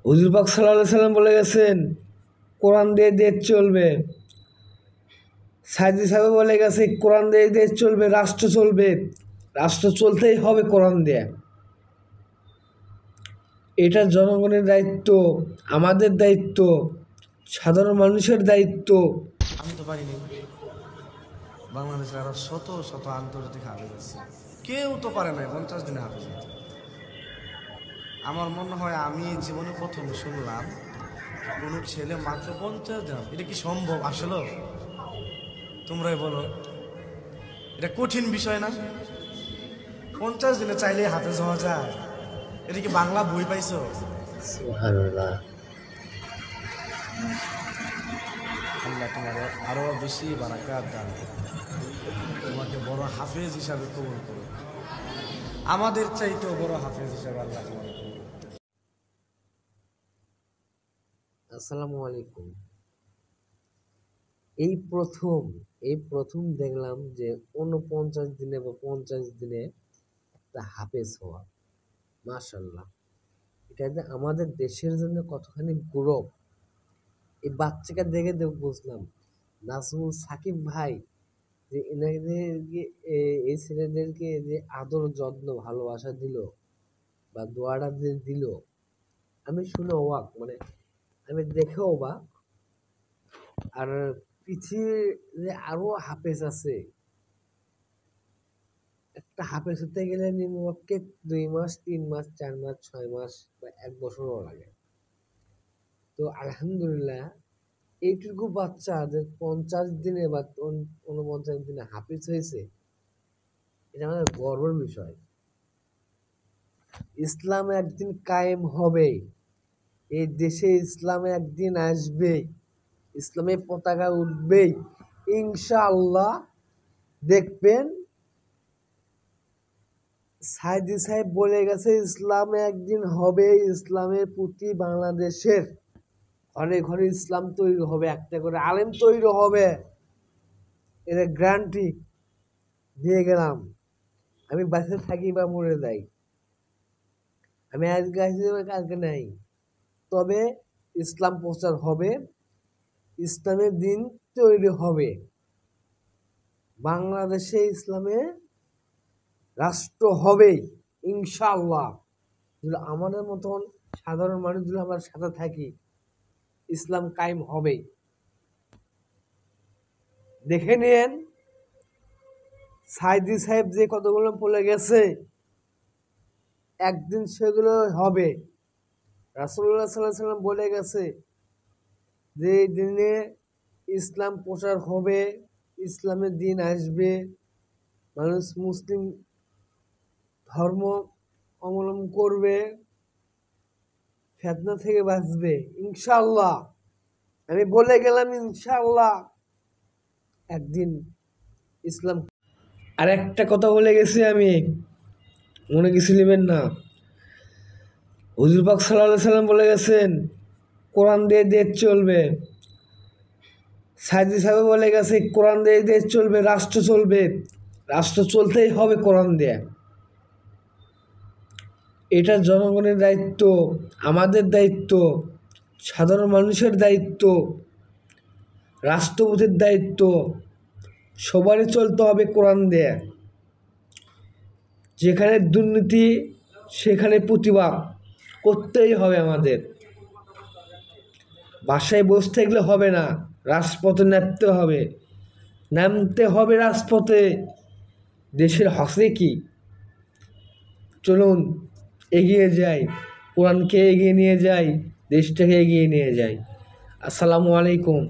হুজুর পাক সাল্লাল্লাহু আলাইহি সাল্লাম বলে গেছেন কোরআন দিয়ে দেশ চলবে। সাইদি সাহেব বলে গেছে কোরআন দিয়ে দেশ চলবে, রাষ্ট্র চলবে, রাষ্ট্র চলতেই হবে কোরআন দিয়ে। এটা জনগণের দায়িত্ব, আমাদের দায়িত্ব, সাধারণ মানুষের দায়িত্ব। আমি তো পারিনি। বাংলাদেশের আরো শত শত আন্তর্জাতিক হাফেজ আছে, কেউ তো পারে না 50 দিনে হাফেজ হতে। আমার মনে হয় আমি জীবনে প্রথম শুনলাম কোনো ছেলে মাত্র 50 দিন। এটা কি সম্ভব আসলে? তোমরাই বলো, এটা কঠিন বিষয় না? 50 দিনে চাইলে হাফেজ হওয়া যায়? এটা কি বাংলা বই পাইছো? সুবহানাল্লাহ। আল্লাহ তোমার আরো বেশি বারাকাত দান করুন, তোমাকে বড় হাফেজ হিসাবে কবুল করুন, আমাদের চাইতেও বড় হাফেজ হিসাবে আল্লাহ তোমাকে কবুল করুন। আসসালামু আলাইকুম। এই প্রথম দেখলাম যে 49 দিনে বা 50 দিনে একটা হাফেজ হওয়া। মাশাআল্লাহ, এটা যে আমাদের দেশের জন্য কতখানি গৌরব, এই বাচ্চাকে দেখে বুঝলাম। নাজমুল সাকিব ভাই যে এনাদেরকে এই ছেলেদেরকে যে আদর যত্ন ভালোবাসা দিল বা দোয়াটা যে দিল, আমি শুনে অবাক, মানে আমি দেখে অবাক। আর পৃথিবীর যে আরো হাফেজ আছে, একটা হাফেজ হতে গেলে নিম্নপক্ষে 2 মাস, 3 মাস, 4 মাস, 6 মাস বা 1 বছরও লাগে। তো আলহামদুলিল্লাহ, এইটুকু বাচ্চা যে 50 দিনে বা 49 দিনে হাফেজ হয়েছে, এটা আমাদের গর্বের বিষয়। ইসলাম একদিন কায়েম হবে, এই দেশে ইসলাম একদিন আসবে, ইসলামের পতাকা উঠবে ইনশাআল্লাহ। দেখবেন সাইদি সাহেব বলে গেছে ইসলাম একদিন হবে, ইসলামের প্রতি বাংলাদেশের ঘরে ঘরে ইসলাম তৈরি হবে, একটা করে আলেম তৈরি হবে। এটা গ্যারান্টি দিয়ে গেলাম। আমি বাসে থাকি বা মরে যাই, আমি আজকে আসি কালকে নাই, তবে ইসলাম প্রচার হবে, ইসলামের দিন তৈরি হবে, বাংলাদেশে ইসলামের রাষ্ট্র হবে ইনশাআল্লাহ। যদি আমাদের মতন সাধারণ মানুষ যদি আমরা সাথে থাকি, ইসলাম কায়েম হবে। দেখে নিন সাইদি সাহেব যে কতগুলো বলে গেছে, একদিন সেগুলো হবে। রাসূলুল্লাহ সাল্লাল্লাহু আলাইহি ওয়াসাল্লাম বলে গেছে যে দিনে ইসলাম প্রচার হবে, ইসলামের দিন আসবে, মানুষ মুসলিম ধর্ম অবলম্বন করবে, ফিতনা থেকে বাঁচবে ইনশাআল্লাহ। আমি বলে গেলাম ইনশাআল্লাহ একদিন ইসলাম। আর একটা কথা বলে গেছি আমি, মনে কিছু নেবেন না। হুজুর পাক সাল্লাল্লাহু আলাইহি সাল্লাম বলে গেছেন কোরআন দিয়ে দেশ চলবে। সাইদি সাহেব বলে গেছে কোরআন দিয়ে দেশ চলবে, রাষ্ট্র চলবে, রাষ্ট্র চলতেই হবে কোরআন দিয়ে। এটা জনগণের দায়িত্ব, আমাদের দায়িত্ব, সাধারণ মানুষের দায়িত্ব, রাষ্ট্রপতির দায়িত্ব, সবারই চলতে হবে কোরআন দিয়ে। যেখানে দুর্নীতি সেখানে প্রতিবাদ করতেই হবে আমাদের। বাসায় বসে থাকলে হবে না, রাজপথে নামতে হবে রাজপথে। দেশের হকে কি, চলুন এগিয়ে যাই, কোরআনকে এগিয়ে নিয়ে যাই, দেশটাকে এগিয়ে নিয়ে যাই। আসসালামু আলাইকুম।